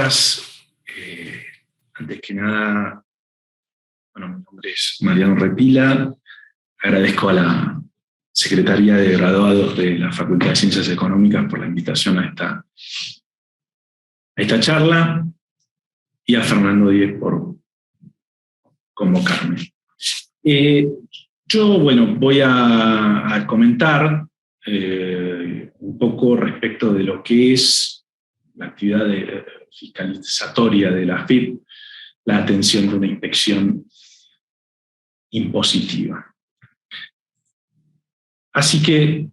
días. Antes que nada, bueno, mi nombre es Mariano Repila. Agradezco a la Secretaría de Graduados de la Facultad de Ciencias Económicas por la invitación a esta charla, y a Fernando Díez por convocarme. Yo, bueno, voy a comentar un poco respecto de lo que es la actividad fiscalizatoria de la AFIP, la atención de una inspección impositiva. Así que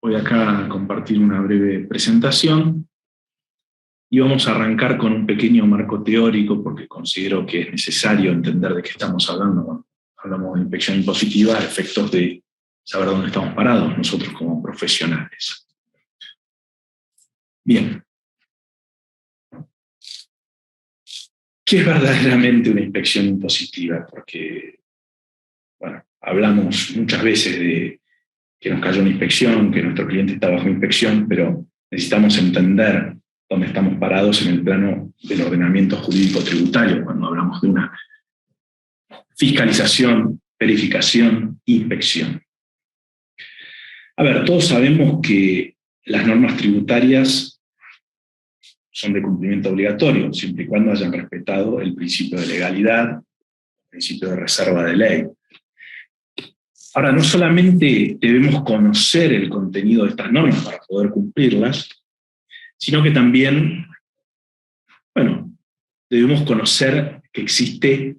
voy acá a compartir una breve presentación y vamos a arrancar con un pequeño marco teórico, porque considero que es necesario entender de qué estamos hablando cuando hablamos de inspección impositiva, a efectos de saber dónde estamos parados nosotros como profesionales. Bien. ¿Qué es verdaderamente una inspección impositiva? Porque, bueno, hablamos muchas veces de que nos cayó una inspección, que nuestro cliente está bajo inspección, pero necesitamos entender dónde estamos parados en el plano del ordenamiento jurídico tributario, cuando hablamos de una fiscalización, verificación, inspección. A ver, todos sabemos que las normas tributarias son de cumplimiento obligatorio, siempre y cuando hayan respetado el principio de legalidad, el principio de reserva de ley. Ahora, no solamente debemos conocer el contenido de estas normas para poder cumplirlas, sino que también, bueno, debemos conocer que existe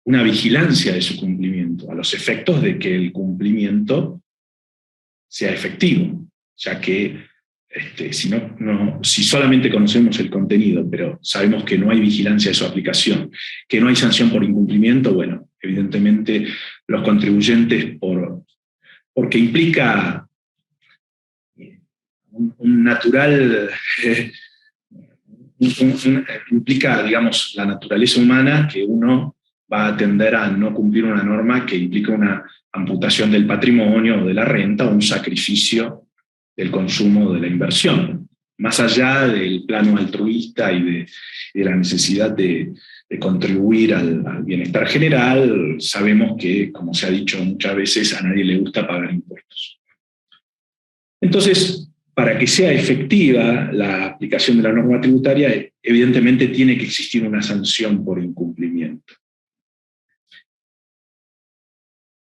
una vigilancia de su cumplimiento, a los efectos de que el cumplimiento sea efectivo, ya que si solamente conocemos el contenido, pero sabemos que no hay vigilancia de su aplicación, que no hay sanción por incumplimiento, bueno, evidentemente los contribuyentes, porque implica un natural, implica, digamos, la naturaleza humana, que uno va a tender a no cumplir una norma que implica una amputación del patrimonio o de la renta, o un sacrificio del consumo de la inversión. Más allá del plano altruista y de la necesidad de contribuir al bienestar general, sabemos que, como se ha dicho muchas veces, a nadie le gusta pagar impuestos. Entonces, para que sea efectiva la aplicación de la norma tributaria, evidentemente tiene que existir una sanción por incumplimiento.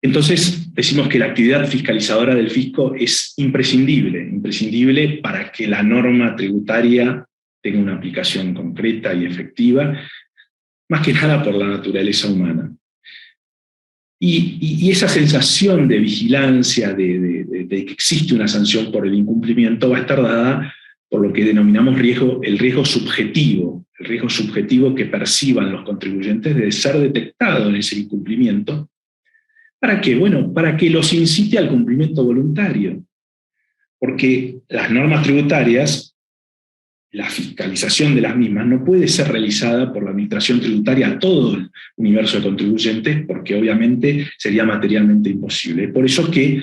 Entonces, decimos que la actividad fiscalizadora del fisco es imprescindible para que la norma tributaria tenga una aplicación concreta y efectiva, más que nada por la naturaleza humana. Y esa sensación de vigilancia, de que existe una sanción por el incumplimiento, va a estar dada por lo que denominamos el riesgo subjetivo que perciban los contribuyentes de ser detectado en ese incumplimiento. ¿Para qué? Bueno, para que los incite al cumplimiento voluntario. Porque las normas tributarias, la fiscalización de las mismas, no puede ser realizada por la administración tributaria a todo el universo de contribuyentes, porque obviamente sería materialmente imposible. Por eso que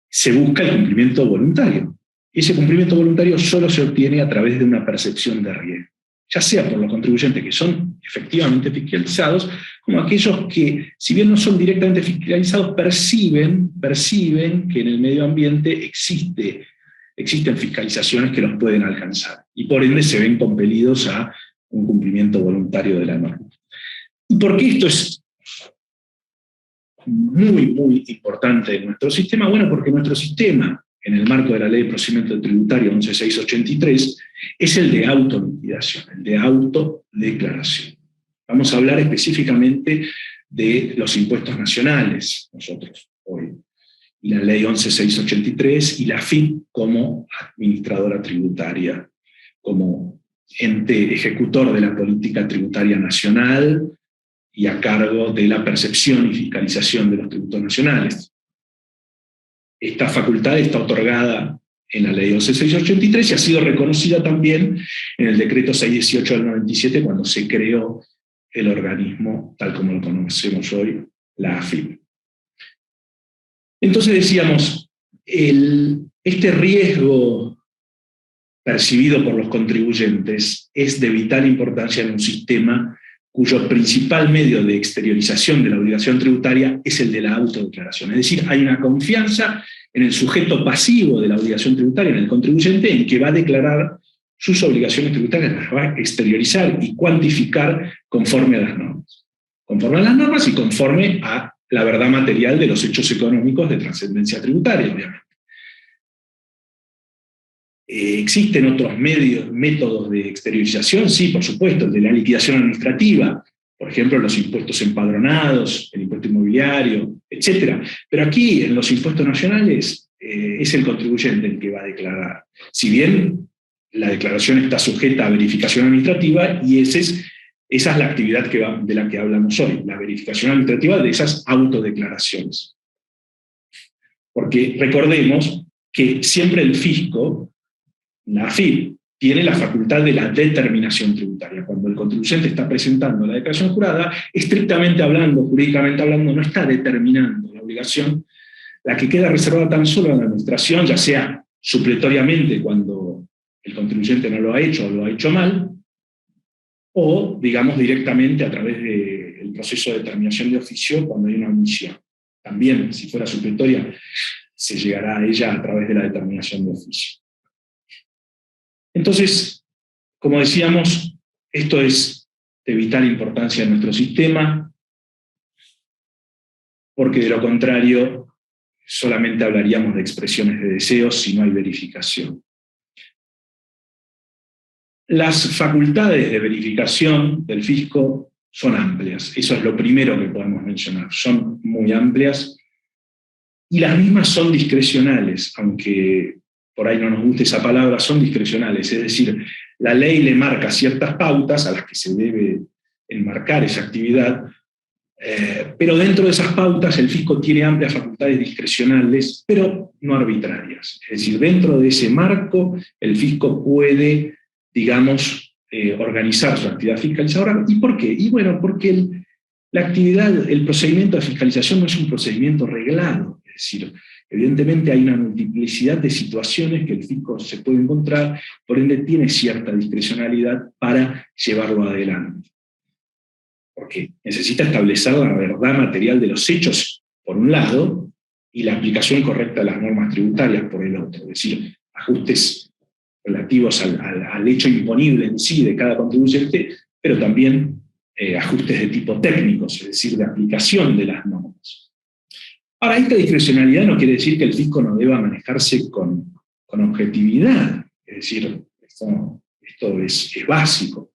se busca el cumplimiento voluntario. Ese cumplimiento voluntario solo se obtiene a través de una percepción de riesgo, ya sea por los contribuyentes que son efectivamente fiscalizados, como aquellos que, si bien no son directamente fiscalizados, perciben que en el medio ambiente existen fiscalizaciones que los pueden alcanzar, y por ende se ven compelidos a un cumplimiento voluntario de la norma. ¿Y por qué esto es muy importante en nuestro sistema? Bueno, porque nuestro sistema, en el marco de la Ley de Procedimiento Tributario 11683, es el de autoliquidación, el de autodeclaración. Vamos a hablar específicamente de los impuestos nacionales, nosotros hoy, y la Ley 11683, y la AFIP como administradora tributaria, como ente ejecutor de la política tributaria nacional y a cargo de la percepción y fiscalización de los tributos nacionales. Esta facultad está otorgada en la Ley 11683 y ha sido reconocida también en el Decreto 618 del 97, cuando se creó el organismo tal como lo conocemos hoy, la AFIP. Entonces decíamos, este riesgo percibido por los contribuyentes es de vital importancia en un sistema cuyo principal medio de exteriorización de la obligación tributaria es el de la autodeclaración. Es decir, hay una confianza en el sujeto pasivo de la obligación tributaria, en el contribuyente, en que va a declarar sus obligaciones tributarias, las va a exteriorizar y cuantificar conforme a las normas. Conforme a las normas y conforme a la verdad material de los hechos económicos de trascendencia tributaria, obviamente. ¿Existen otros métodos de exteriorización? Sí, por supuesto, el de la liquidación administrativa, por ejemplo, los impuestos empadronados, el impuesto inmobiliario, etc. Pero aquí, en los impuestos nacionales, es el contribuyente el que va a declarar. Si bien la declaración está sujeta a verificación administrativa, y esa es la actividad de la que hablamos hoy, la verificación administrativa de esas autodeclaraciones. Porque recordemos que siempre el fisco, la AFIP, tiene la facultad de la determinación tributaria. Cuando el contribuyente está presentando la declaración jurada, estrictamente hablando, jurídicamente hablando, no está determinando la obligación, la que queda reservada tan solo a la administración, ya sea supletoriamente cuando el contribuyente no lo ha hecho o lo ha hecho mal, o, digamos, directamente a través del proceso de determinación de oficio cuando hay una omisión. También, si fuera supletoria, se llegará a ella a través de la determinación de oficio. Entonces, como decíamos, esto es de vital importancia en nuestro sistema, porque de lo contrario solamente hablaríamos de expresiones de deseos si no hay verificación. Las facultades de verificación del fisco son amplias, eso es lo primero que podemos mencionar, son muy amplias, y las mismas son discrecionales, aunque por ahí no nos guste esa palabra, son discrecionales, es decir, la ley le marca ciertas pautas a las que se debe enmarcar esa actividad, pero dentro de esas pautas el fisco tiene amplias facultades discrecionales, pero no arbitrarias. Es decir, dentro de ese marco el fisco puede, digamos, organizar su actividad fiscalizadora. ¿Y por qué? Y bueno, porque la actividad, el procedimiento de fiscalización no es un procedimiento reglado, es decir, evidentemente hay una multiplicidad de situaciones que el fisco se puede encontrar, por ende tiene cierta discrecionalidad para llevarlo adelante. Porque necesita establecer la verdad material de los hechos, por un lado, y la aplicación correcta de las normas tributarias, por el otro. Es decir, ajustes relativos al hecho imponible en sí de cada contribuyente, pero también ajustes de tipo técnicos, es decir, de aplicación de las normas. Ahora, esta discrecionalidad no quiere decir que el fisco no deba manejarse con objetividad, es decir, esto es básico.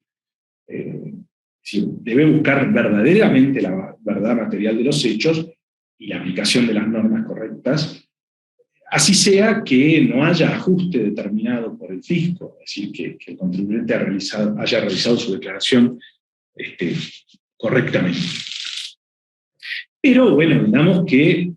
Debe buscar verdaderamente la verdad material de los hechos y la aplicación de las normas correctas, así sea que no haya ajuste determinado por el fisco, es decir, que el contribuyente haya realizado su declaración correctamente. Pero bueno, digamos que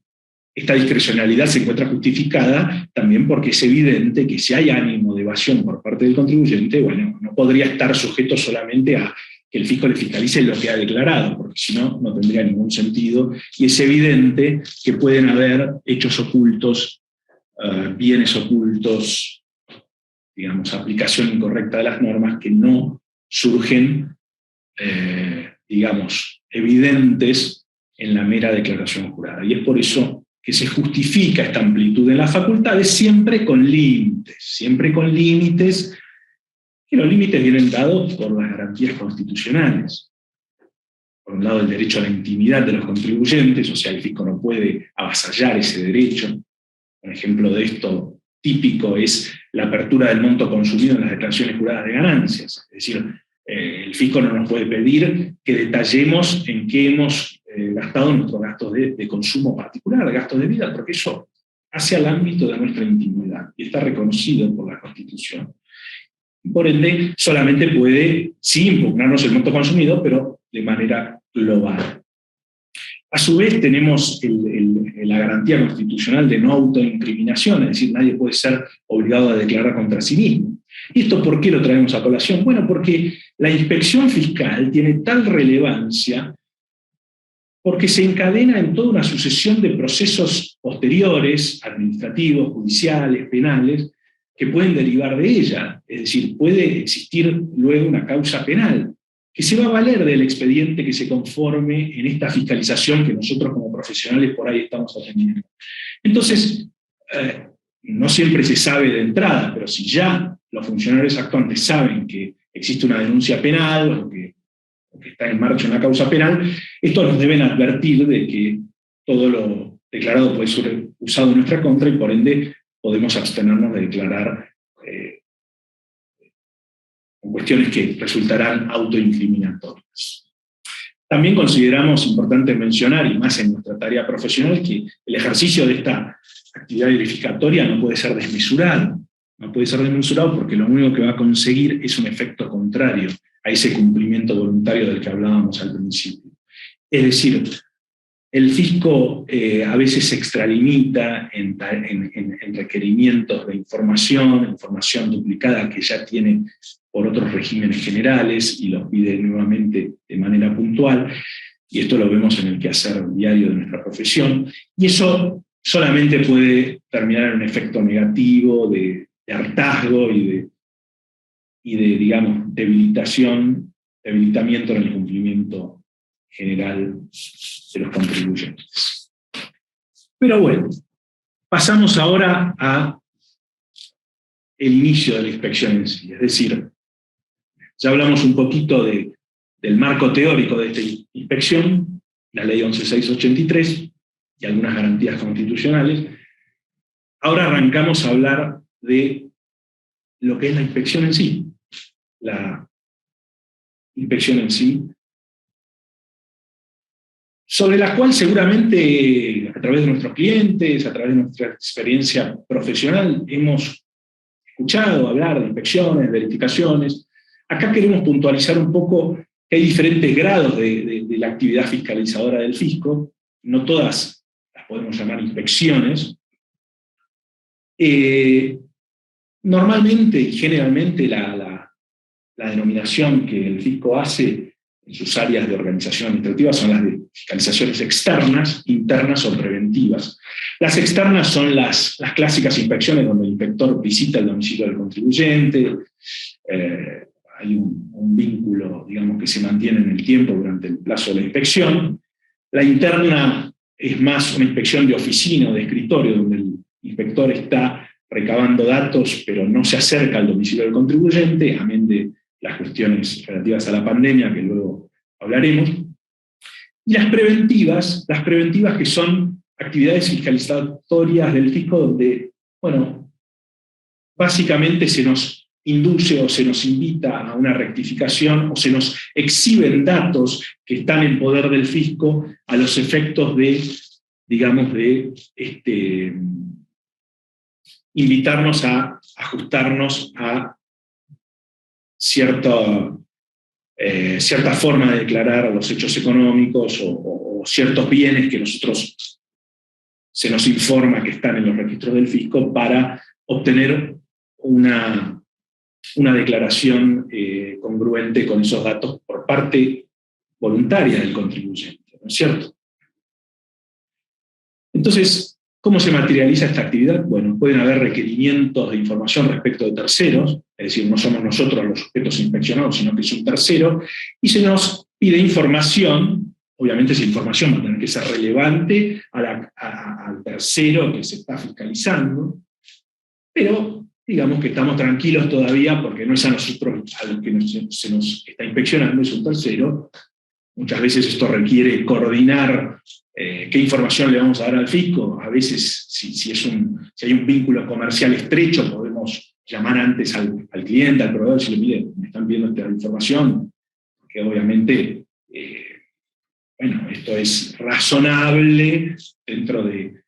esta discrecionalidad se encuentra justificada también porque es evidente que si hay ánimo de evasión por parte del contribuyente, bueno, no podría estar sujeto solamente a que el fisco le fiscalice lo que ha declarado, porque si no, no tendría ningún sentido, y es evidente que pueden haber hechos ocultos, bienes ocultos, digamos, aplicación incorrecta de las normas que no surgen, digamos, evidentes en la mera declaración jurada. Y es por eso que se justifica esta amplitud en las facultades, siempre con límites, que los límites vienen dados por las garantías constitucionales. Por un lado, el derecho a la intimidad de los contribuyentes, o sea, el fisco no puede avasallar ese derecho. Un ejemplo de esto típico es la apertura del monto consumido en las declaraciones juradas de ganancias. Es decir, el fisco no nos puede pedir que detallemos en qué hemos gastado nuestros gastos de consumo particular, gastos de vida, porque eso hace al ámbito de nuestra intimidad y está reconocido por la Constitución. Por ende, solamente puede, sí, impugnarnos el monto consumido, pero de manera global. A su vez, tenemos la garantía constitucional de no autoincriminación, es decir, nadie puede ser obligado a declarar contra sí mismo. ¿Y esto por qué lo traemos a colación? Bueno, porque la inspección fiscal tiene tal relevancia porque se encadena en toda una sucesión de procesos posteriores, administrativos, judiciales, penales, que pueden derivar de ella. Es decir, puede existir luego una causa penal, que se va a valer del expediente que se conforme en esta fiscalización que nosotros como profesionales por ahí estamos atendiendo. Entonces, no siempre se sabe de entrada, pero si ya los funcionarios actuantes saben que existe una denuncia penal o que está en marcha una causa penal, estos nos deben advertir de que todo lo declarado puede ser usado en nuestra contra y por ende podemos abstenernos de declarar cuestiones que resultarán autoincriminatorias. También consideramos importante mencionar, y más en nuestra tarea profesional, que el ejercicio de esta actividad verificatoria no puede ser desmesurado. No puede ser desmesurado porque lo único que va a conseguir es un efecto contrario a ese cumplimiento voluntario del que hablábamos al principio. Es decir, el fisco a veces se extralimita en requerimientos de información duplicada que ya tiene por otros regímenes generales y los pide nuevamente de manera puntual, y esto lo vemos en el quehacer diario de nuestra profesión, y eso solamente puede terminar en un efecto negativo de hartazgo y de digamos, debilitamiento en el cumplimiento general de los contribuyentes. Pero bueno, pasamos ahora a el inicio de la inspección en sí, es decir, ya hablamos un poquito del marco teórico de esta inspección, la ley 11.683 y algunas garantías constitucionales. Ahora arrancamos a hablar de lo que es la inspección en sí. La inspección en sí, sobre la cual seguramente a través de nuestros clientes, a través de nuestra experiencia profesional, hemos escuchado hablar de inspecciones, verificaciones. Acá queremos puntualizar un poco que hay diferentes grados de la actividad fiscalizadora del fisco, no todas las podemos llamar inspecciones. Normalmente y generalmente la denominación que el fisco hace en sus áreas de organización administrativa son las de fiscalizaciones externas, internas o preventivas. Las externas son las clásicas inspecciones donde el inspector visita el domicilio del contribuyente, hay un vínculo, digamos, que se mantiene en el tiempo durante el plazo de la inspección. La interna es más una inspección de oficina o de escritorio, donde el inspector está recabando datos, pero no se acerca al domicilio del contribuyente, amén de las cuestiones relativas a la pandemia, que luego hablaremos. Y las preventivas que son actividades fiscalizatorias del fisco, donde, bueno, básicamente se nos induce o se nos invita a una rectificación o se nos exhiben datos que están en poder del fisco a los efectos de, digamos, de invitarnos a ajustarnos a cierta forma de declarar los hechos económicos o ciertos bienes que nosotros se nos informa que están en los registros del fisco para obtener una declaración congruente con esos datos por parte voluntaria del contribuyente, ¿no es cierto? Entonces, ¿cómo se materializa esta actividad? Bueno, pueden haber requerimientos de información respecto de terceros, es decir, no somos nosotros los sujetos inspeccionados, sino que es un tercero, y se nos pide información. Obviamente esa información va a tener que ser relevante al tercero que se está fiscalizando, pero digamos que estamos tranquilos todavía porque no es a nosotros a los que se nos está inspeccionando, es un tercero. Muchas veces esto requiere coordinar qué información le vamos a dar al fisco. A veces, si hay un vínculo comercial estrecho, podemos llamar antes al cliente, al proveedor, y decirle, mire, me están pidiendo esta información, porque obviamente, bueno, esto es razonable dentro del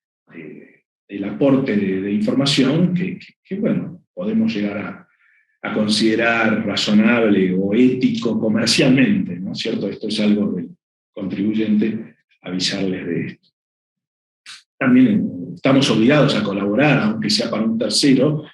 aporte de información que, bueno, podemos llegar a considerar razonable o ético comercialmente, ¿no es cierto? Esto es algo del contribuyente avisarles de esto. También estamos obligados a colaborar, aunque sea para un tercero.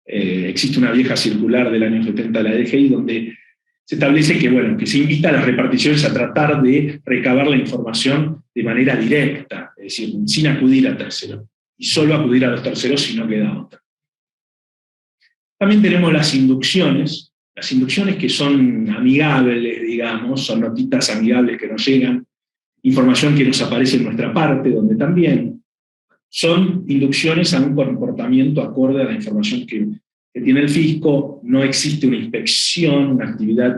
Existe una vieja circular del año 70 de la DGI donde se establece que, bueno, que se invita a las reparticiones a tratar de recabar la información de manera directa, es decir, sin acudir a terceros, y solo acudir a los terceros si no queda otra. También tenemos las inducciones que son amigables, digamos, son notitas amigables que nos llegan, información que nos aparece en nuestra parte, donde también son inducciones a un comportamiento acorde a la información que tiene el fisco. No existe una inspección, una actividad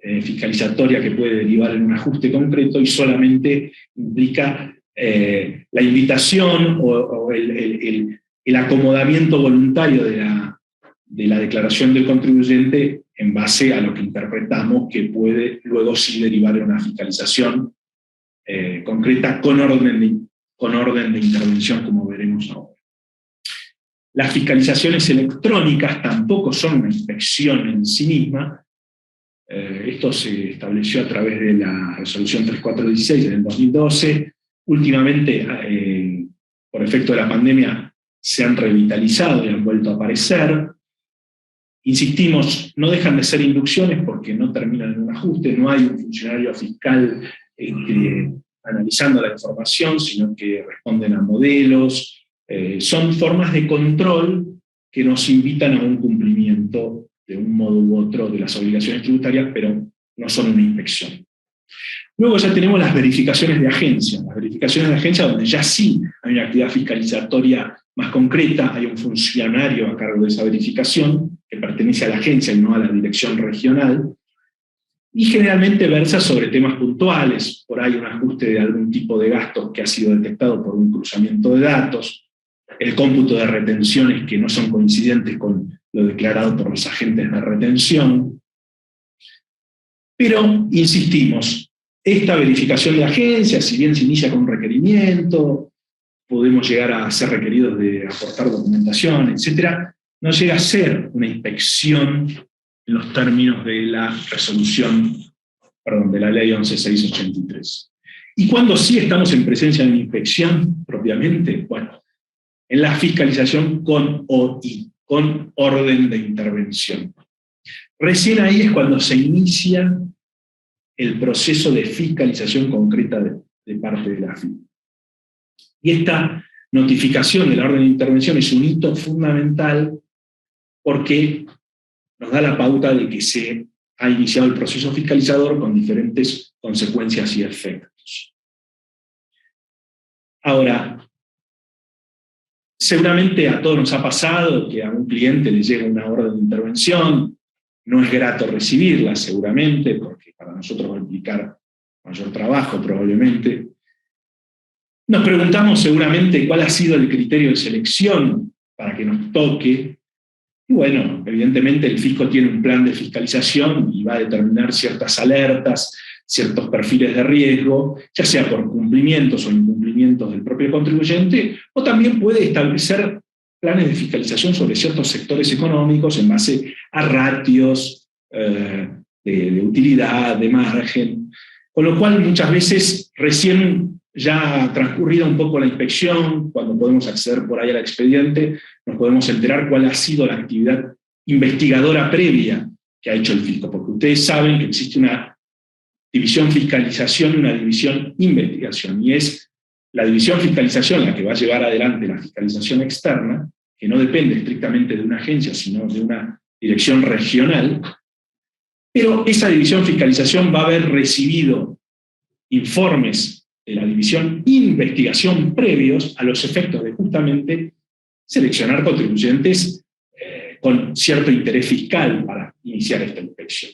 fiscalizatoria que puede derivar en un ajuste concreto, y solamente implica la invitación o el acomodamiento voluntario de la declaración del contribuyente en base a lo que interpretamos que puede luego sí derivar en una fiscalización concreta con orden de intervención, como veremos ahora. Las fiscalizaciones electrónicas tampoco son una inspección en sí misma. Esto se estableció a través de la resolución 3416 del 2012. Últimamente, por efecto de la pandemia, se han revitalizado y han vuelto a aparecer. Insistimos, no dejan de ser inducciones porque no terminan en un ajuste, no hay un funcionario fiscal analizando la información, sino que responden a modelos. Son formas de control que nos invitan a un cumplimiento de un modo u otro de las obligaciones tributarias, pero no son una inspección. Luego ya tenemos las verificaciones de agencia. Las verificaciones de agencia donde ya sí hay una actividad fiscalizatoria más concreta, hay un funcionario a cargo de esa verificación que pertenece a la agencia y no a la dirección regional, y generalmente versa sobre temas puntuales, por ahí un ajuste de algún tipo de gasto que ha sido detectado por un cruzamiento de datos, el cómputo de retenciones que no son coincidentes con lo declarado por los agentes de retención. Pero, insistimos, esta verificación de agencia, si bien se inicia con un requerimiento, podemos llegar a ser requeridos de aportar documentación, etc., no llega a ser una inspección en los términos de la de la ley 11683. ¿Y cuándo sí estamos en presencia de una inspección propiamente? Bueno, en la fiscalización con OI, con orden de intervención. Recién ahí es cuando se inicia el proceso de fiscalización concreta de parte de la FIP. Y esta notificación de la orden de intervención es un hito fundamental porque nos da la pauta de que se ha iniciado el proceso fiscalizador con diferentes consecuencias y efectos. Ahora, seguramente a todos nos ha pasado que a un cliente le llega una orden de intervención, no es grato recibirla seguramente, porque para nosotros va a implicar mayor trabajo probablemente. Nos preguntamos seguramente cuál ha sido el criterio de selección para que nos toque. Y bueno, evidentemente el fisco tiene un plan de fiscalización y va a determinar ciertas alertas, ciertos perfiles de riesgo, ya sea por cumplimientos o incumplimientos del propio contribuyente, o también puede establecer planes de fiscalización sobre ciertos sectores económicos en base a ratios de utilidad, de margen, con lo cual muchas veces recién ya transcurrida un poco la inspección, cuando podemos acceder por ahí al expediente, nos podemos enterar cuál ha sido la actividad investigadora previa que ha hecho el fisco, porque ustedes saben que existe una división fiscalización y una división investigación, y es la división fiscalización la que va a llevar adelante la fiscalización externa, que no depende estrictamente de una agencia, sino de una dirección regional, pero esa división fiscalización va a haber recibido informes de la división investigación previos a los efectos de justamente seleccionar contribuyentes con cierto interés fiscal para iniciar esta inspección.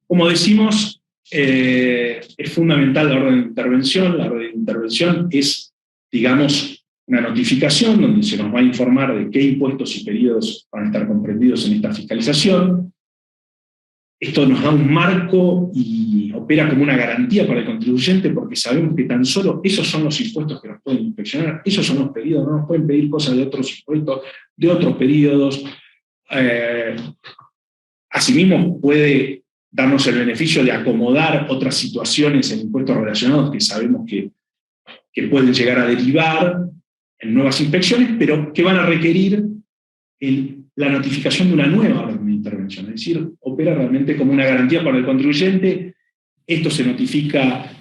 Como decimos, es fundamental la orden de intervención. La orden de intervención es, digamos, una notificación donde se nos va a informar de qué impuestos y periodos van a estar comprendidos en esta fiscalización. Esto nos da un marco y opera como una garantía para el contribuyente porque sabemos que tan solo esos son los impuestos que nos pueden inspeccionar, esos son los periodos, no nos pueden pedir cosas de otros impuestos, de otros periodos. Asimismo, puede darnos el beneficio de acomodar otras situaciones en impuestos relacionados que sabemos que pueden llegar a derivar en nuevas inspecciones, pero que van a requerir la notificación de una nueva orden de intervención, es decir, opera realmente como una garantía para el contribuyente. Esto se notifica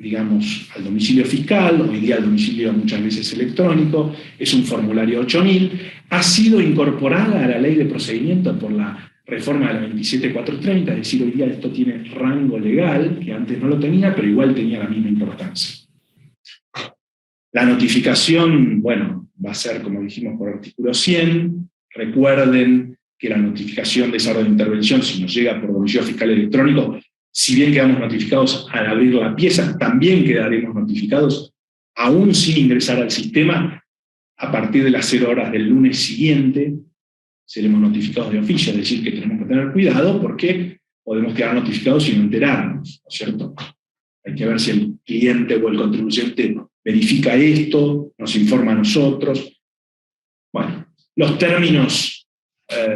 digamos, al domicilio fiscal, hoy día el domicilio muchas veces electrónico, es un formulario 8000, ha sido incorporada a la ley de procedimiento por la reforma de la 27430, es decir, hoy día esto tiene rango legal, que antes no lo tenía, pero igual tenía la misma importancia. La notificación, bueno, va a ser, como dijimos, por artículo 100. Recuerden que la notificación de esa orden de intervención, si nos llega por domicilio fiscal electrónico, si bien quedamos notificados al abrir la pieza, también quedaremos notificados, aún sin ingresar al sistema, a partir de las 0 horas del lunes siguiente, seremos notificados de oficio, es decir, que tenemos que tener cuidado porque podemos quedar notificados sin enterarnos, ¿no es cierto? Hay que ver si el cliente o el contribuyente verifica esto, nos informa a nosotros. Bueno, los términos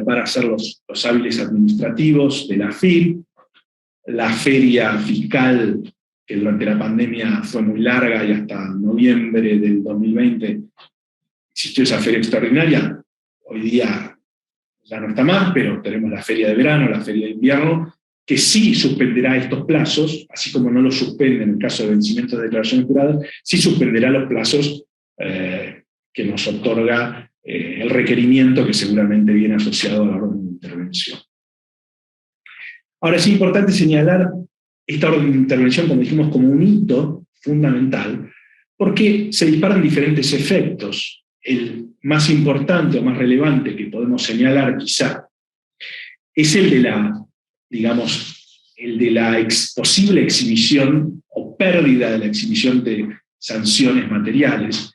para ser los hábiles administrativos de la AFIP, la feria fiscal, que durante la pandemia fue muy larga y hasta noviembre del 2020 existió esa feria extraordinaria, hoy día ya no está más, pero tenemos la feria de verano, la feria de invierno, que sí suspenderá estos plazos, así como no los suspende en el caso de vencimiento de declaraciones juradas, sí suspenderá los plazos que nos otorga el requerimiento que seguramente viene asociado a la orden de intervención. Ahora es importante señalar esta orden de intervención, como dijimos, como un hito fundamental, porque se disparan diferentes efectos. El más importante o más relevante que podemos señalar quizá es el de la, digamos, el de la posible exhibición o pérdida de la exhibición de sanciones materiales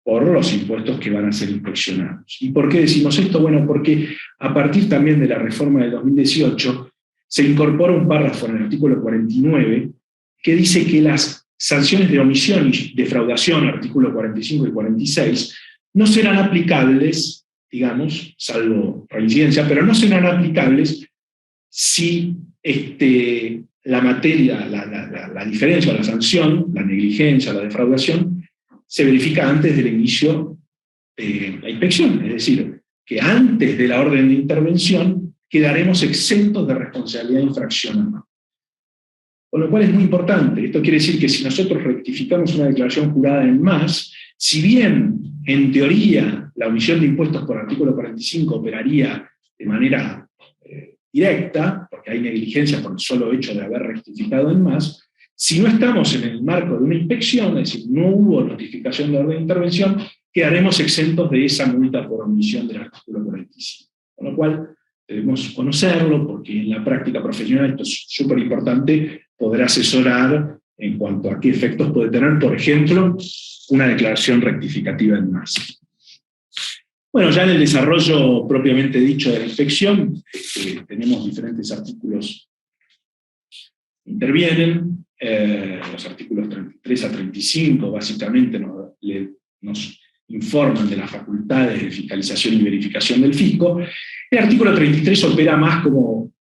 por los impuestos que van a ser inspeccionados. ¿Y por qué decimos esto? Bueno, porque a partir también de la reforma del 2018 se incorpora un párrafo en el artículo 49 que dice que las sanciones de omisión y defraudación, artículo 45 y 46, no serán aplicables, digamos, salvo reincidencia, pero no serán aplicables si la materia, la diferencia o la sanción, la negligencia, la defraudación, se verifica antes del inicio de la inspección, es decir, que antes de la orden de intervención quedaremos exentos de responsabilidad infraccional. Con lo cual es muy importante. Esto quiere decir que si nosotros rectificamos una declaración jurada en más, si bien en teoría la omisión de impuestos por artículo 45 operaría de manera directa, porque hay negligencia por el solo hecho de haber rectificado en más, si no estamos en el marco de una inspección, es decir, no hubo notificación de orden de intervención, quedaremos exentos de esa multa por omisión del artículo 45. Con lo cual debemos conocerlo, porque en la práctica profesional esto es súper importante, poder asesorar en cuanto a qué efectos puede tener, por ejemplo, una declaración rectificativa en más. Bueno, ya en el desarrollo propiamente dicho de la inspección, tenemos diferentes artículos que intervienen, los artículos 33 a 35 básicamente nos informan de las facultades de fiscalización y verificación del fisco. El artículo 33 opera más como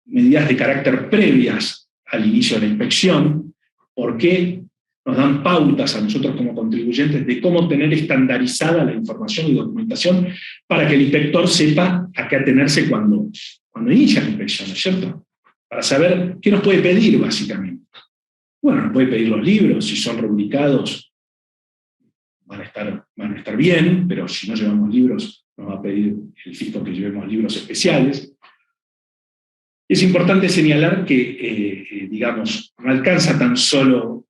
medidas de carácter previas al inicio de la inspección, porque nos dan pautas a nosotros como contribuyentes de cómo tener estandarizada la información y documentación para que el inspector sepa a qué atenerse cuando inicia la inspección, ¿no es cierto? Para saber qué nos puede pedir, básicamente. Bueno, nos puede pedir los libros, si son rubricados, van a estar bien, pero si no llevamos libros, nos va a pedir el fisco que llevemos libros especiales. Es importante señalar que, digamos, no alcanza tan solo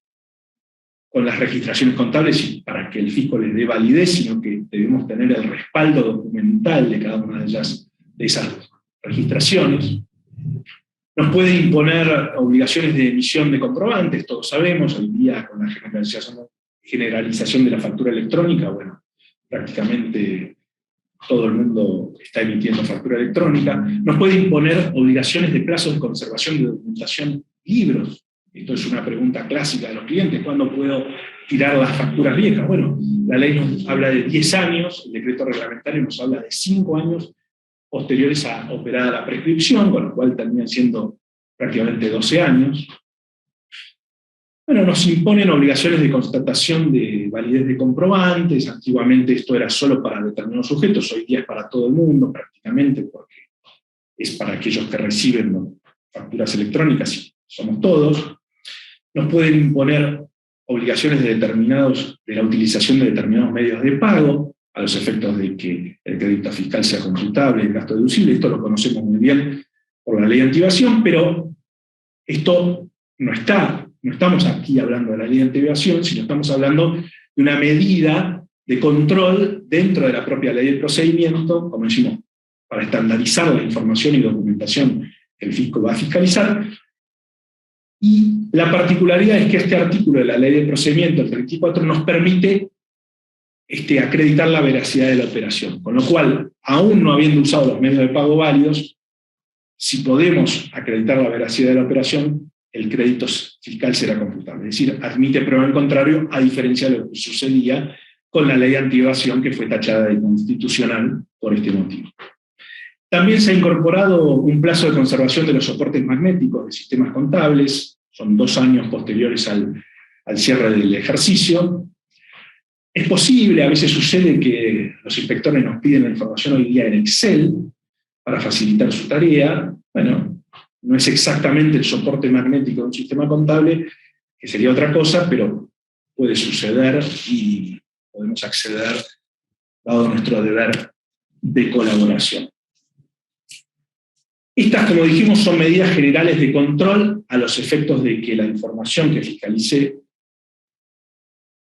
con las registraciones contables para que el fisco les dé validez, sino que debemos tener el respaldo documental de cada una de esas registraciones. Nos puede imponer obligaciones de emisión de comprobantes, todos sabemos, hoy día con la generalización de la factura electrónica, bueno, prácticamente todo el mundo está emitiendo factura electrónica. Nos puede imponer obligaciones de plazos de conservación de documentación, libros. Esto es una pregunta clásica de los clientes, ¿cuándo puedo tirar las facturas viejas? Bueno, la ley nos habla de 10 años, el decreto reglamentario nos habla de 5 años posteriores a operada la prescripción, con lo cual terminan siendo prácticamente 12 años. Bueno, nos imponen obligaciones de constatación de validez de comprobantes. Antiguamente esto era solo para determinados sujetos, hoy día es para todo el mundo prácticamente, porque es para aquellos que reciben facturas electrónicas, y somos todos. nos pueden imponer obligaciones de la utilización de determinados medios de pago, a los efectos de que el crédito fiscal sea computable, el gasto deducible. Esto lo conocemos muy bien por la ley de antievasión, pero esto no estamos aquí hablando de la ley de antievasión, sino estamos hablando de una medida de control dentro de la propia ley de procedimiento, como decimos, para estandarizar la información y documentación que el fisco va a fiscalizar. Y la particularidad es que este artículo de la ley de procedimiento, el 34, nos permite acreditar la veracidad de la operación, con lo cual, aún no habiendo usado los medios de pago válidos, si podemos acreditar la veracidad de la operación, el crédito fiscal será computable. Es decir, admite prueba en contrario, a diferencia de lo que sucedía con la ley de antievasión, que fue tachada de inconstitucional por este motivo. También se ha incorporado un plazo de conservación de los soportes magnéticos de sistemas contables, son 2 años posteriores al cierre del ejercicio. Es posible, a veces sucede que los inspectores nos piden la información hoy día en Excel para facilitar su tarea. Bueno, no es exactamente el soporte magnético de un sistema contable, que sería otra cosa, pero puede suceder y podemos acceder, dado nuestro deber de colaboración. Estas, como dijimos, son medidas generales de control a los efectos de que la información que fiscalice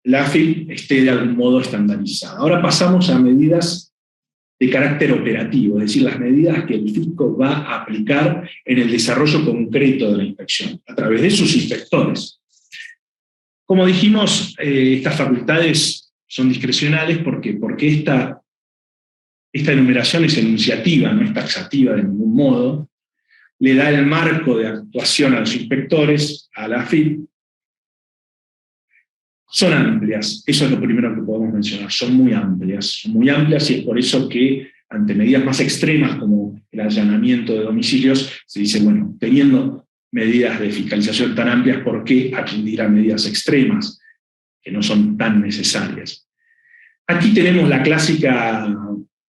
la AFIP esté de algún modo estandarizada. Ahora pasamos a medidas de carácter operativo, es decir, las medidas que el fisco va a aplicar en el desarrollo concreto de la inspección, a través de sus inspectores. Como dijimos, estas facultades son discrecionales porque esta enumeración es enunciativa, no es taxativa de ningún modo, le da el marco de actuación a los inspectores, a la AFIP. Son amplias, eso es lo primero que podemos mencionar, son muy amplias y es por eso que ante medidas más extremas como el allanamiento de domicilios, se dice, bueno, teniendo medidas de fiscalización tan amplias, ¿por qué acudir a medidas extremas que no son tan necesarias? Aquí tenemos la clásica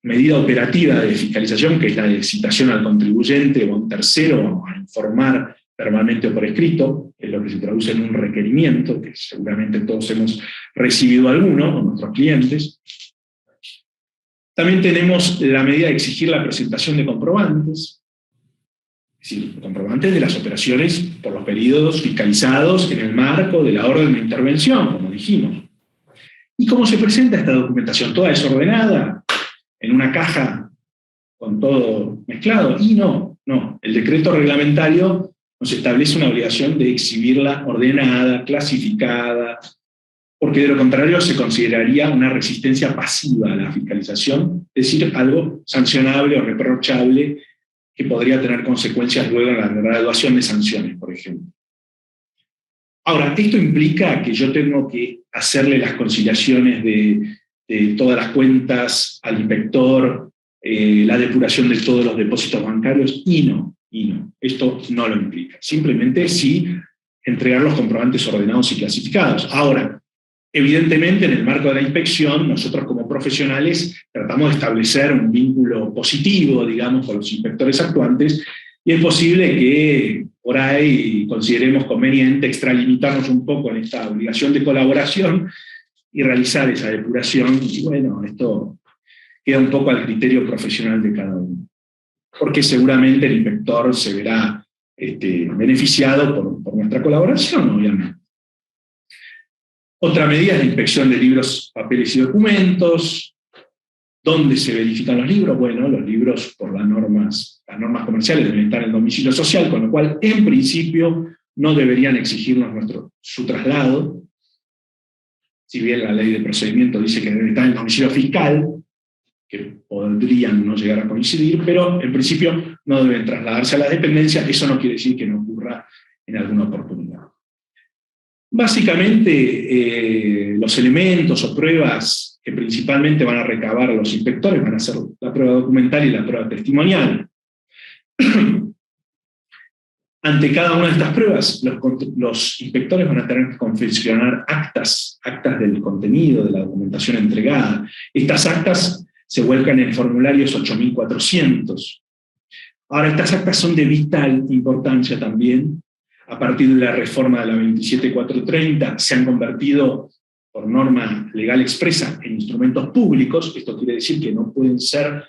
medida operativa de fiscalización, que es la de citación al contribuyente o a un tercero a informar verbalmente o por escrito, es lo que se traduce en un requerimiento, que seguramente todos hemos recibido alguno con nuestros clientes. También tenemos la medida de exigir la presentación de comprobantes, es decir, comprobantes de las operaciones por los periodos fiscalizados en el marco de la orden de intervención, como dijimos. ¿Y cómo se presenta esta documentación? ¿Toda desordenada? ¿En una caja con todo mezclado? Y no. El decreto reglamentario nos establece una obligación de exhibirla ordenada, clasificada, porque de lo contrario se consideraría una resistencia pasiva a la fiscalización, es decir, algo sancionable o reprochable que podría tener consecuencias luego en la graduación de sanciones, por ejemplo. Ahora, esto implica que yo tengo que hacerle las conciliaciones de todas las cuentas al inspector, la depuración de todos los depósitos bancarios, y no. Esto no lo implica. Simplemente sí entregar los comprobantes ordenados y clasificados. Ahora, evidentemente, en el marco de la inspección, nosotros como profesionales tratamos de establecer un vínculo positivo, digamos, con los inspectores actuantes, y es posible que por ahí consideremos conveniente extralimitarnos un poco en esta obligación de colaboración y realizar esa depuración, y bueno, esto queda un poco al criterio profesional de cada uno, porque seguramente el inspector se verá beneficiado por nuestra colaboración, obviamente. Otra medida es la inspección de libros, papeles y documentos. ¿Dónde se verifican los libros? Bueno, los libros por las normas comerciales deben estar en el domicilio social, con lo cual, en principio, no deberían exigirnos su traslado. Si bien la ley de procedimiento dice que deben estar en el domicilio fiscal, que podrían no llegar a coincidir, pero en principio no deben trasladarse a las dependencias. Eso no quiere decir que no ocurra en alguna oportunidad. Básicamente, los elementos o pruebas que principalmente van a recabar los inspectores van a ser la prueba documental y la prueba testimonial. Ante cada una de estas pruebas, los inspectores van a tener que confeccionar actas del contenido, de la documentación entregada. Estas actas se vuelcan en formularios 8400. Ahora, estas actas son de vital importancia también, a partir de la reforma de la 27430, se han convertido por norma legal expresa en instrumentos públicos. Esto quiere decir que no pueden ser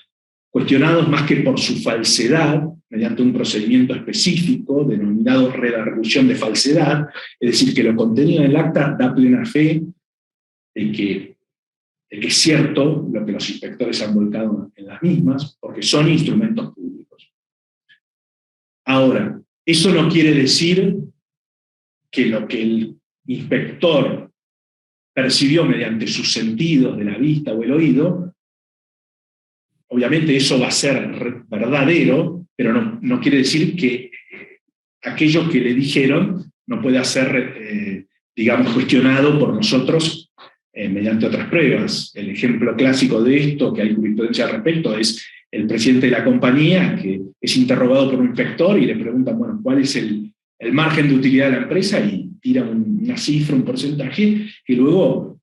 cuestionados más que por su falsedad, mediante un procedimiento específico denominado redargución de falsedad, es decir, que lo contenido en el acta da plena fe de que es cierto lo que los inspectores han volcado en las mismas, porque son instrumentos públicos. Ahora, eso no quiere decir que lo que el inspector percibió mediante sus sentidos de la vista o el oído, obviamente eso va a ser verdadero, pero no quiere decir que aquello que le dijeron no pueda ser, digamos, cuestionado por nosotros mediante otras pruebas. El ejemplo clásico de esto, que hay jurisprudencia al respecto, es el presidente de la compañía, que es interrogado por un inspector y le preguntan, bueno, ¿cuál es el margen de utilidad de la empresa? Y tira una cifra, un porcentaje, que luego,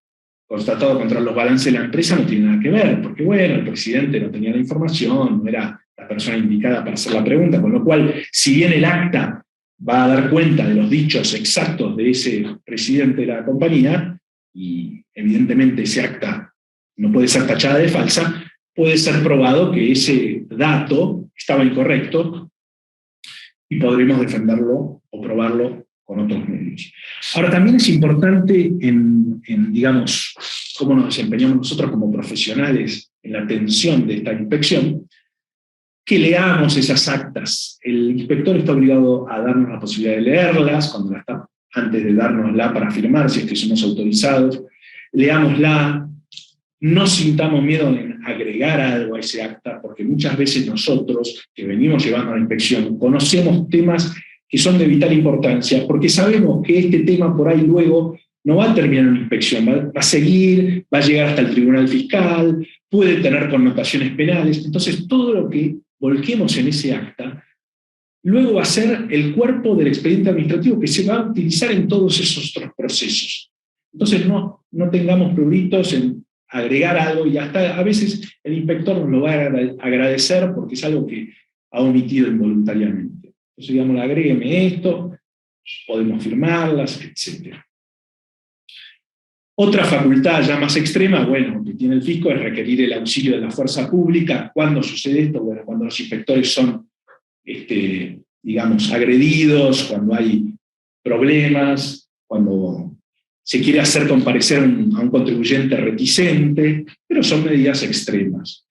constatado contra los balances de la empresa, no tiene nada que ver, porque bueno, el presidente no tenía la información, no era la persona indicada para hacer la pregunta, con lo cual, si bien el acta va a dar cuenta de los dichos exactos de ese presidente de la compañía, y evidentemente ese acta no puede ser tachada de falsa, puede ser probado que ese dato estaba incorrecto y podremos defenderlo o probarlo con otros medios. Ahora, también es importante digamos, cómo nos desempeñamos nosotros como profesionales en la atención de esta inspección, que leamos esas actas. El inspector está obligado a darnos la posibilidad de leerlas, antes de dárnosla para firmar, si es que somos autorizados. Leámosla, no sintamos miedo en agregar algo a ese acta, porque muchas veces nosotros, que venimos llevando a la inspección, conocemos temas que son de vital importancia, porque sabemos que este tema por ahí luego no va a terminar en una inspección, va a seguir, va a llegar hasta el tribunal fiscal, puede tener connotaciones penales. Entonces, todo lo que volquemos en ese acta, luego va a ser el cuerpo del expediente administrativo que se va a utilizar en todos esos otros procesos. Entonces, no tengamos pruritos en agregar algo, y hasta a veces el inspector nos lo va a agradecer porque es algo que ha omitido involuntariamente. Entonces, digamos, agrégueme esto, podemos firmarlas, etc. Otra facultad ya más extrema, bueno, que tiene el fisco, es requerir el auxilio de la fuerza pública. ¿Cuándo sucede esto? Bueno, cuando los inspectores son, digamos, agredidos, cuando hay problemas, cuando se quiere hacer comparecer a un contribuyente reticente, pero son medidas extremas.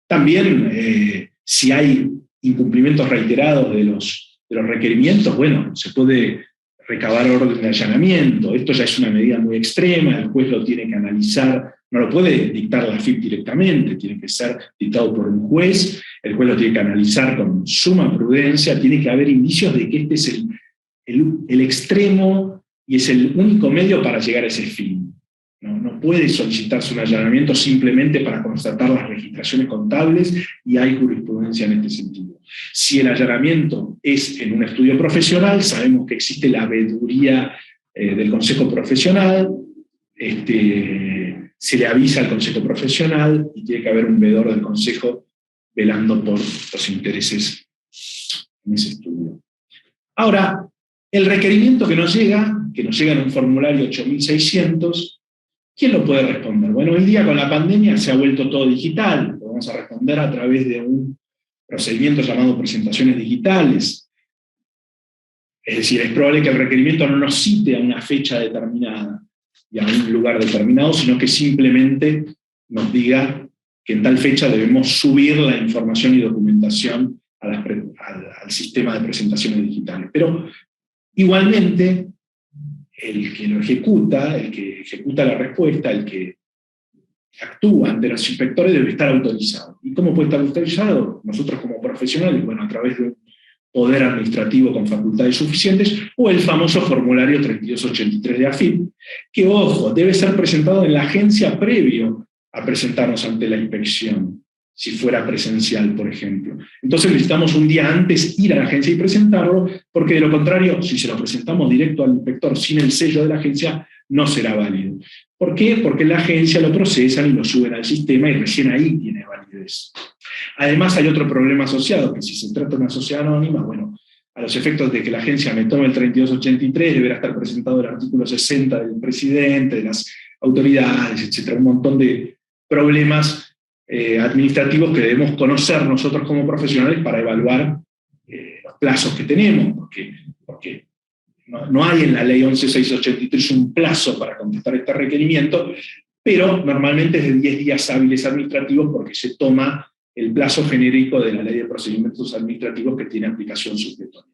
También, si hay incumplimientos reiterados de los requerimientos, bueno, se puede recabar orden de allanamiento. Esto ya es una medida muy extrema, el juez lo tiene que analizar, no lo puede dictar la AFIP directamente, tiene que ser dictado por un juez, el juez lo tiene que analizar con suma prudencia, tiene que haber indicios de que este es el extremo y es el único medio para llegar a ese fin. No puede solicitarse un allanamiento simplemente para constatar las registraciones contables, y hay jurisprudencia en este sentido. Si el allanamiento es en un estudio profesional, sabemos que existe la veeduría del Consejo Profesional, se le avisa al Consejo Profesional y tiene que haber un veedor del Consejo velando por los intereses en ese estudio. Ahora, el requerimiento que nos llega en un formulario 8600, ¿quién lo puede responder? Bueno, hoy día con la pandemia se ha vuelto todo digital, lo vamos a responder a través de un procedimiento llamado presentaciones digitales. Es decir, es probable que el requerimiento no nos cite a una fecha determinada y a un lugar determinado, sino que simplemente nos diga que en tal fecha debemos subir la información y documentación al sistema de presentaciones digitales. Pero igualmente, el que ejecuta la respuesta, el que actúa ante los inspectores, debe estar autorizado. ¿Y cómo puede estar autorizado? Nosotros como profesionales, bueno, a través de un poder administrativo con facultades suficientes, o el famoso formulario 3283 de AFIP, que, ojo, debe ser presentado en la agencia previo a presentarnos ante la inspección, si fuera presencial, por ejemplo. Entonces necesitamos un día antes ir a la agencia y presentarlo, porque de lo contrario, si se lo presentamos directo al inspector sin el sello de la agencia, no será válido. ¿Por qué? Porque en la agencia lo procesan y lo suben al sistema y recién ahí tiene validez. Además hay otro problema asociado, que si se trata de una sociedad anónima, bueno, a los efectos de que la agencia me tome el 3283, deberá estar presentado el artículo 60 del presidente, de las autoridades, etcétera, un montón de problemas administrativos que debemos conocer nosotros como profesionales para evaluar los plazos que tenemos, porque no hay en la ley 11683 un plazo para contestar este requerimiento, pero normalmente es de 10 días hábiles administrativos porque se toma el plazo genérico de la Ley de Procedimientos Administrativos que tiene aplicación supletoria.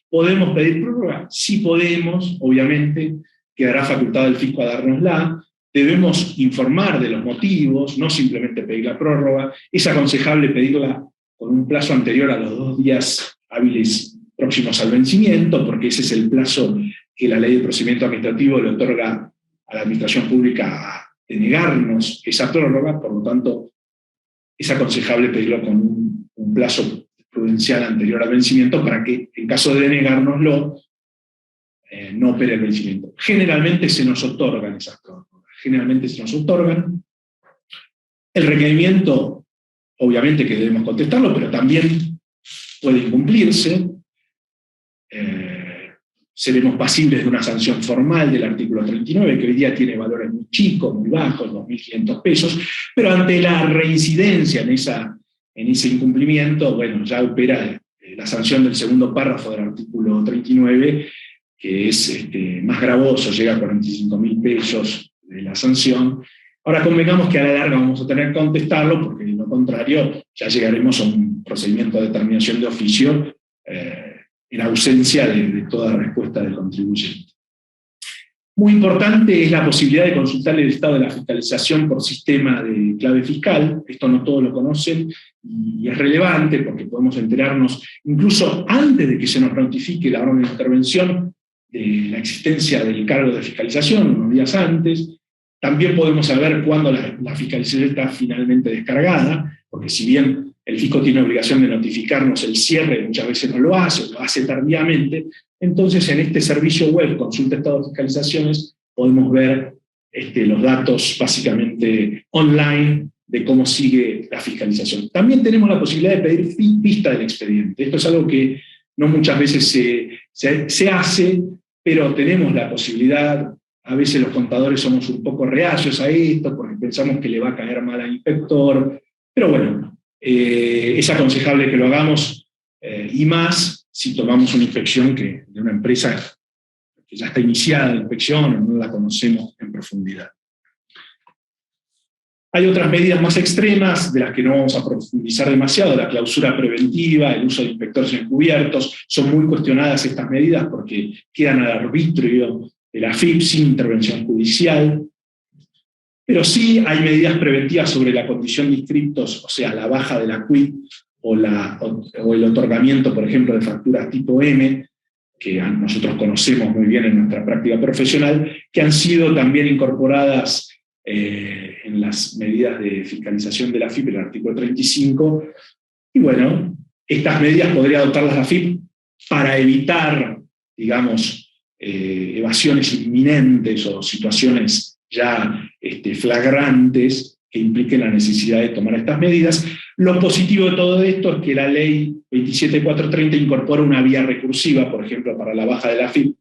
¿Podemos pedir prórroga? Sí podemos, obviamente, quedará facultad del fisco a dárnosla. Debemos informar de los motivos, no simplemente pedir la prórroga. Es aconsejable pedirla con un plazo anterior a los 2 días hábiles próximos al vencimiento, porque ese es el plazo que la Ley de Procedimiento Administrativo le otorga a la Administración Pública a denegarnos esa prórroga, por lo tanto, es aconsejable pedirlo con un plazo prudencial anterior al vencimiento para que, en caso de denegárnoslo, no opere el vencimiento. Generalmente se nos otorgan esas prórrogas. Generalmente se nos otorgan. El requerimiento, obviamente que debemos contestarlo, pero también puede incumplirse. Seremos pasibles de una sanción formal del artículo 39, que hoy día tiene valores muy chicos, muy bajos, 2.500 pesos, pero ante la reincidencia en ese incumplimiento, bueno, ya opera la sanción del segundo párrafo del artículo 39, que es más gravoso, llega a 45.000 pesos de la sanción. Ahora convengamos que a la larga vamos a tener que contestarlo, porque de lo contrario ya llegaremos a un procedimiento de determinación de oficio en ausencia de toda respuesta del contribuyente. Muy importante es la posibilidad de consultar el estado de la fiscalización por sistema de clave fiscal. Esto no todos lo conocen y es relevante porque podemos enterarnos incluso antes de que se nos notifique la orden de intervención de la existencia del cargo de fiscalización, unos días antes. También podemos saber cuándo la fiscalización está finalmente descargada, porque si bien el fisco tiene obligación de notificarnos el cierre, muchas veces no lo hace, o lo hace tardíamente. Entonces, en este servicio web, Consulta Estado de Fiscalizaciones, podemos ver los datos básicamente online de cómo sigue la fiscalización. También tenemos la posibilidad de pedir vista del expediente. Esto es algo que no muchas veces se hace, pero tenemos la posibilidad. A veces los contadores somos un poco reacios a esto, porque pensamos que le va a caer mal al inspector, pero bueno, es aconsejable que lo hagamos, y más si tomamos una inspección de una empresa que ya está iniciada la inspección o no la conocemos en profundidad. Hay otras medidas más extremas de las que no vamos a profundizar demasiado, la clausura preventiva, el uso de inspectores encubiertos. Son muy cuestionadas estas medidas porque quedan al arbitrio de la AFIP sin intervención judicial. Pero sí hay medidas preventivas sobre la condición de inscriptos, o sea, la baja de la quit o el otorgamiento, por ejemplo, de facturas tipo M, que nosotros conocemos muy bien en nuestra práctica profesional, que han sido también incorporadas en las medidas de fiscalización de la AFIP, el artículo 35. Y bueno, estas medidas podría adoptarlas la AFIP para evitar, digamos, evasiones inminentes o situaciones ya flagrantes que impliquen la necesidad de tomar estas medidas. Lo positivo de todo esto es que la ley 27430 incorpora una vía recursiva, por ejemplo, para la baja de la quit,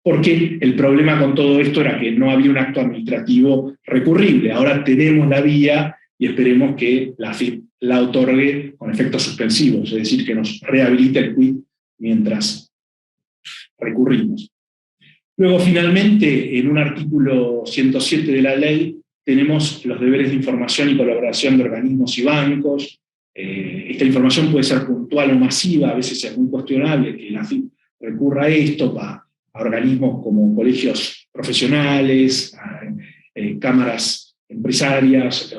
porque el problema con todo esto era que no había un acto administrativo recurrible. Ahora tenemos la vía y esperemos que la AFIP la otorgue con efectos suspensivos, es decir, que nos rehabilite el quit mientras recurrimos. Luego, finalmente, en un artículo 107 de la ley, tenemos los deberes de información y colaboración de organismos y bancos. Esta información puede ser puntual o masiva, a veces es muy cuestionable que la AFIP recurra a esto, a organismos como colegios profesionales, cámaras empresarias,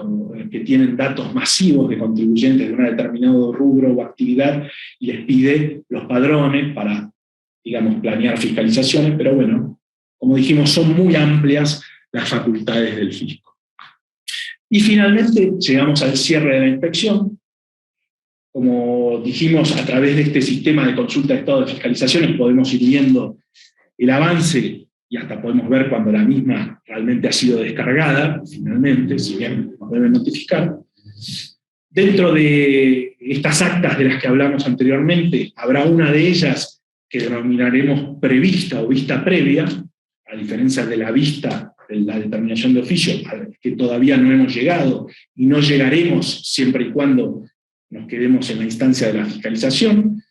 que tienen datos masivos de contribuyentes de un determinado rubro o actividad, y les pide los padrones para, digamos, planear fiscalizaciones, pero bueno, como dijimos, son muy amplias las facultades del fisco. Y finalmente llegamos al cierre de la inspección. Como dijimos, a través de este sistema de consulta de estado de fiscalizaciones podemos ir viendo el avance y hasta podemos ver cuando la misma realmente ha sido descargada, finalmente, si bien nos deben notificar. Dentro de estas actas de las que hablamos anteriormente, habrá una de ellas que denominaremos prevista o vista previa, a diferencia de la vista, de la determinación de oficio, que todavía no hemos llegado y no llegaremos siempre y cuando nos quedemos en la instancia de la fiscalización.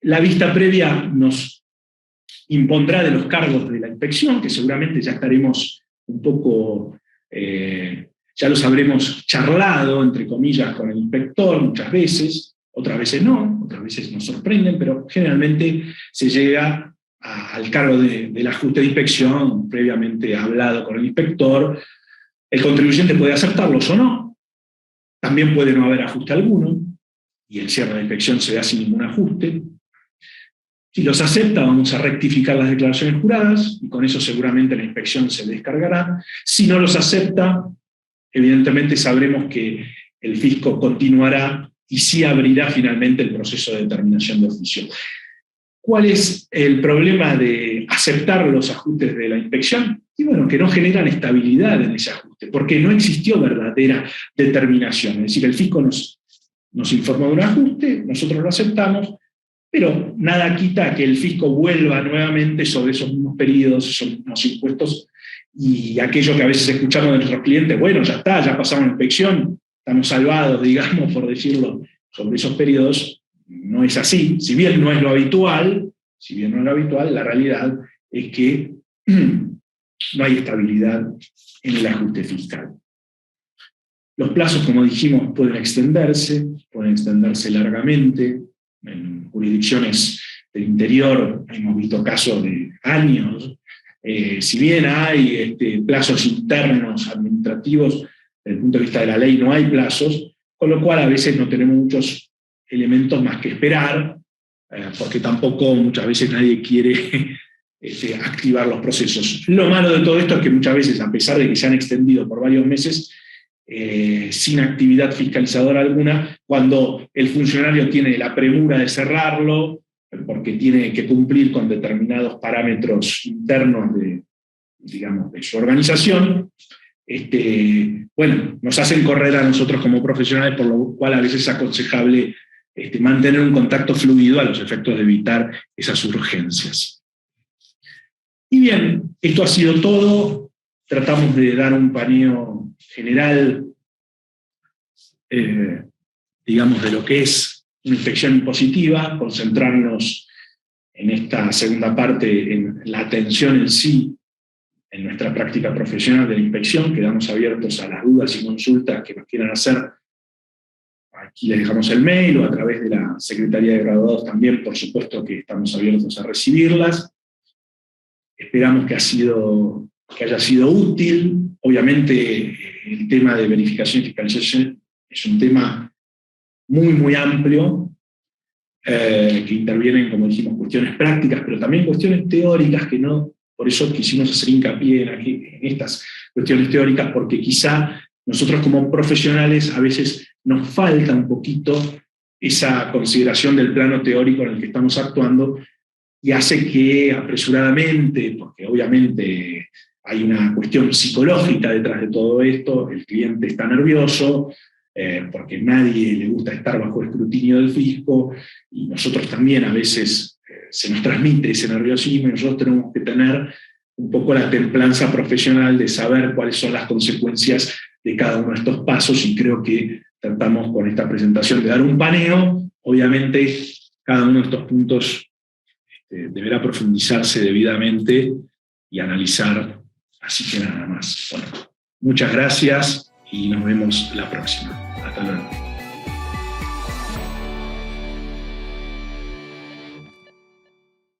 La vista previa nos impondrá de los cargos de la inspección, que seguramente ya estaremos un poco, ya los habremos charlado, entre comillas, con el inspector muchas veces, otras veces no, otras veces nos sorprenden, pero generalmente se llega al cargo del ajuste de inspección, previamente hablado con el inspector. El contribuyente puede aceptarlos o no, también puede no haber ajuste alguno, y el cierre de inspección se da sin ningún ajuste. Si los acepta, vamos a rectificar las declaraciones juradas, y con eso seguramente la inspección se descargará. Si no los acepta, evidentemente sabremos que el fisco continuará y sí abrirá finalmente el proceso de determinación de oficio. ¿Cuál es el problema de aceptar los ajustes de la inspección? Y bueno, que no generan estabilidad en ese ajuste, porque no existió verdadera determinación. Es decir, el fisco nos informó de un ajuste, nosotros lo aceptamos, pero nada quita que el fisco vuelva nuevamente sobre esos mismos periodos, esos mismos impuestos, y aquello que a veces escuchamos de nuestros clientes, bueno, ya está, ya pasamos la inspección, estamos salvados, digamos, por decirlo, sobre esos periodos. No es así. Si bien no es lo habitual, la realidad es que no hay estabilidad en el ajuste fiscal. Los plazos, como dijimos, pueden extenderse largamente. En jurisdicciones del interior hemos visto casos de años. Si bien hay plazos internos administrativos, desde el punto de vista de la ley no hay plazos, con lo cual a veces no tenemos muchos elementos más que esperar, porque tampoco muchas veces nadie quiere activar los procesos. Lo malo de todo esto es que muchas veces, a pesar de que se han extendido por varios meses, sin actividad fiscalizadora alguna, cuando el funcionario tiene la premura de cerrarlo, porque tiene que cumplir con determinados parámetros internos de su organización, bueno, nos hacen correr a nosotros como profesionales, por lo cual a veces es aconsejable mantener un contacto fluido a los efectos de evitar esas urgencias. Y bien, esto ha sido todo. Tratamos de dar un paneo general, de lo que es una inspección impositiva, concentrarnos en esta segunda parte en la atención en sí, en nuestra práctica profesional de la inspección. Quedamos abiertos a las dudas y consultas que nos quieran hacer. Aquí les dejamos el mail, o a través de la Secretaría de Graduados también, por supuesto que estamos abiertos a recibirlas. Esperamos que haya sido útil. Obviamente el tema de verificación y fiscalización es un tema muy, muy amplio, que intervienen, como dijimos, cuestiones prácticas, pero también cuestiones teóricas que no. Por eso quisimos hacer hincapié en estas cuestiones teóricas, porque quizá nosotros como profesionales a veces nos falta un poquito esa consideración del plano teórico en el que estamos actuando, y hace que apresuradamente, porque obviamente hay una cuestión psicológica detrás de todo esto, el cliente está nervioso, porque a nadie le gusta estar bajo escrutinio del fisco, y nosotros también a veces se nos transmite ese nerviosismo, y nosotros tenemos que tener un poco la templanza profesional de saber cuáles son las consecuencias de cada uno de estos pasos, y creo que tratamos con esta presentación de dar un paneo. Obviamente cada uno de estos puntos deberá profundizarse debidamente y analizar, así que nada más. Bueno, muchas gracias y nos vemos la próxima. Hasta luego.